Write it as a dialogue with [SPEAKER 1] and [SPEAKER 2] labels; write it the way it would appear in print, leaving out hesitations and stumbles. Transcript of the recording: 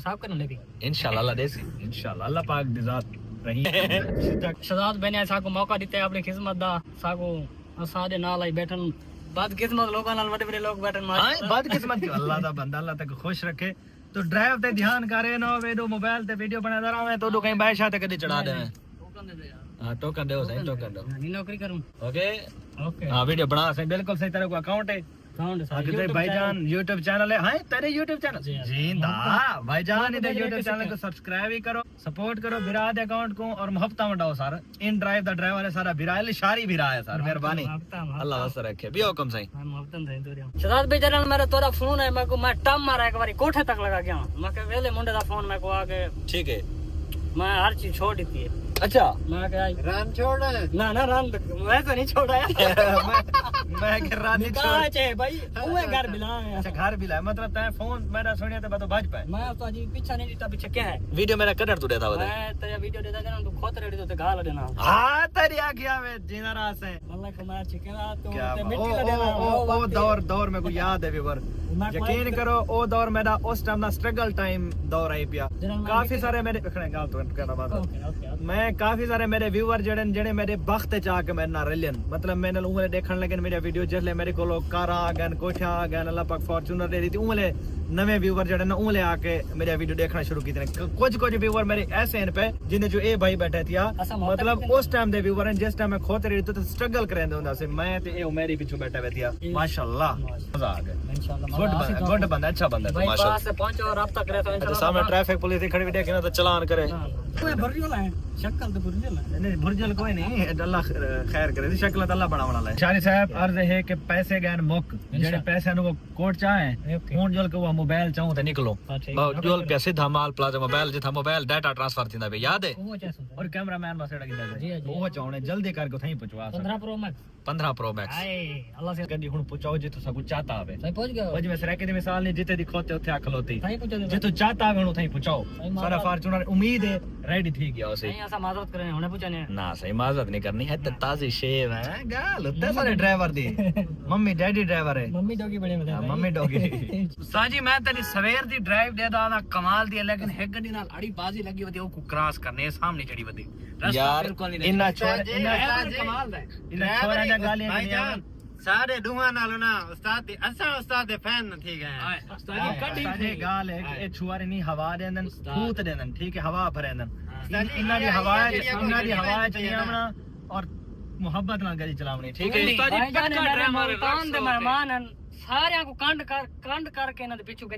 [SPEAKER 1] साफ करने लगी
[SPEAKER 2] इंशाल्लाह अल्लाह देसी इंशाल्लाह अल्लाह पाक दी जात रही
[SPEAKER 1] शहजाद बने साको मौका दिते अपनी खिदमत दा साको असा दे नाल आई बैठन बदकिस्मत लोगों नाल बड़े बड़े लोग बैठन
[SPEAKER 2] हां बदकिस्मत क्यों अल्लाह दा बंदा अल्लाह तक खुश रखे तो ड्राइव ते ध्यान करे ना वेदो मोबाइल ते वीडियो बनादा रहे तो कहीं बादशाह ते कदी चढ़ा दे
[SPEAKER 1] टोकन दे यार
[SPEAKER 2] हां टोकन दे सही टोकन दो
[SPEAKER 1] नी नौकरी करूं
[SPEAKER 2] ओके
[SPEAKER 1] ओके
[SPEAKER 2] हां वीडियो बना सही बिल्कुल सही तरह को अकाउंट है अगर भाईजान YouTube चैनल है हां तेरे YouTube चैनल जिंदा भाईजान इधर YouTube चैनल को सब्सक्राइब ही करो सपोर्ट करो बिराद अकाउंट को और मोहब्बत मंडाओ सर इन ड्राइव दा ड्राइवर है सारा बिराल शारी बिरा है सर मेहरबानी अल्लाह वास्ते रखे भी हुक्म सही
[SPEAKER 1] मोहब्बत है तोरिया शहजाद बेचारा मेरा तोरा फोन है मैं टम मारा एक बारी कोठे तक लगा गया मैं के वेले मुंडे दा फोन मैं को आके
[SPEAKER 2] ठीक है
[SPEAKER 1] मैं हर चीज छोड़ दी थी
[SPEAKER 2] अच्छा
[SPEAKER 1] मैं क्या
[SPEAKER 3] रान छोड़ा
[SPEAKER 1] ना रान मैं तो नहीं छोड़ा
[SPEAKER 2] मैं के रान नहीं
[SPEAKER 1] कहां छे भाई ओए घर बिला
[SPEAKER 2] अच्छा घर बिला मतलब तै फोन मेरा सुनिया तो बतो बज पाए
[SPEAKER 1] मैं तो जी पीछा नहीं जीता पीछे क्या है
[SPEAKER 2] वीडियो मेरा कटर तू देता
[SPEAKER 1] मैं तेरा वीडियो देता देना तू खोत रेडी तो गाल देना
[SPEAKER 2] हां तेरी आ गया वे जीना रास है
[SPEAKER 1] अल्लाह को मैं चिकना तो
[SPEAKER 2] ते
[SPEAKER 1] मिट्टी ला देना
[SPEAKER 2] ओ दौर में को याद है व्यूअर यकीन करो ओ दौर मेरा उस टाइम दा स्ट्रगल टाइम दौर आई पिया काफी सारे मेरे रखने गाल तो कहना बात मैं काफी सारे मेरे व्यूअर जेड़े मेरे बख्त चा के मेरे ना रलियन मतलब मैंने उंगले देखने लगे मेरे वीडियो जिसले मेरे को कार आ गए कोठा आ गए अल्लाह पाक फॉर्च्यूनर दे दी थी उंगले नवे व्यूअर जेड़े ना उंगले आके मेरे वीडियो देखना शुरू की थे कुछ व्यूअर मेरे ऐसे हैं पे जिन्हें जो ए भाई बैठे थे मतलब उस टाइम दे व्यूअर जिस टाइम मैं खोते रही तो स्ट्रगल करेंदे हुंदा से मैं ते ए मेरे पीछे बैठे हुए थे माशाल्लाह मजा आ गया इंशाल्लाह गुड बंदा अच्छा बंदा है माशाल्लाह
[SPEAKER 1] पास से पहुंचो और अब तक रहे तो इंशाल्लाह
[SPEAKER 2] सामने ट्रैफिक पुलिस खड़ी हुई देखे ना तो चालान करे
[SPEAKER 1] कोई भरजल है शक्ल तो भरजल है
[SPEAKER 2] नहीं भरजल कोई नहीं अल्लाह खैर करे शक्ल तो अल्लाह बनावना है शारी साहब अर्ज है कि पैसे गैन मुक जेडे पैसे नु कोट चाहे फोन जोल के वो मोबाइल चाहूं तो निकलो जोल पे सीधा माल प्लाजा मोबाइल जिथा मोबाइल डाटा ट्रांसफर थींदा बे याद है और कैमरामैन मसेड़ा कीदा वो चाहने जल्दी करके थई पहुंचवा 15 प्रो मैक्स
[SPEAKER 1] अल्लाह से
[SPEAKER 2] कदी हुन पहुंचाओ जितो सब चाहता है
[SPEAKER 1] सही पहुंच गए
[SPEAKER 2] वज में सरेके दी मिसाल नहीं जिते दिखोते उथे अखलोती
[SPEAKER 1] सही पहुंच
[SPEAKER 2] जितो चाहता है हुन थई पहुंचाओ सारा फॉर्च्यूनर उम्मीद है रेडी थी गया उसे
[SPEAKER 1] नहीं ऐसा माजरत करे हुने पूछने ना
[SPEAKER 2] सही माजरत नहीं करनी है ताजी शेव है गाल उते सारे ड्राइवर दी मम्मी डैडी ड्राइवर है
[SPEAKER 1] मम्मी डॉगी बड़े मजा
[SPEAKER 2] मम्मी डॉगी साजी मैं तेरी सवेर दी ड्राइव दे दा कमाल दी लेकिन एक गड्डी नाल अड़ी बाजी लगी होती ओ को क्रॉस करने सामने चढ़ी वदी यार इन्ना कमाल दा इन्ना छोरा दा गाली भाईजान
[SPEAKER 3] सारे दुआ नालो ना उस्ताद दी असा उस्ताद दे फैन न थी गए
[SPEAKER 2] उस्ताद की कड्डी गाल है कि ए छुआरे नहीं हवा देंदन फूत देंदन ठीक है हवा भरेंदन इन्ना दी हवा चलियावना और मोहब्बत नाल गाड़ी चलावनी ठीक है उस्ताद जी पक्का ड्राइवर
[SPEAKER 1] मुल्तान दे मेहमान सारे को कंड करके ना पीछू के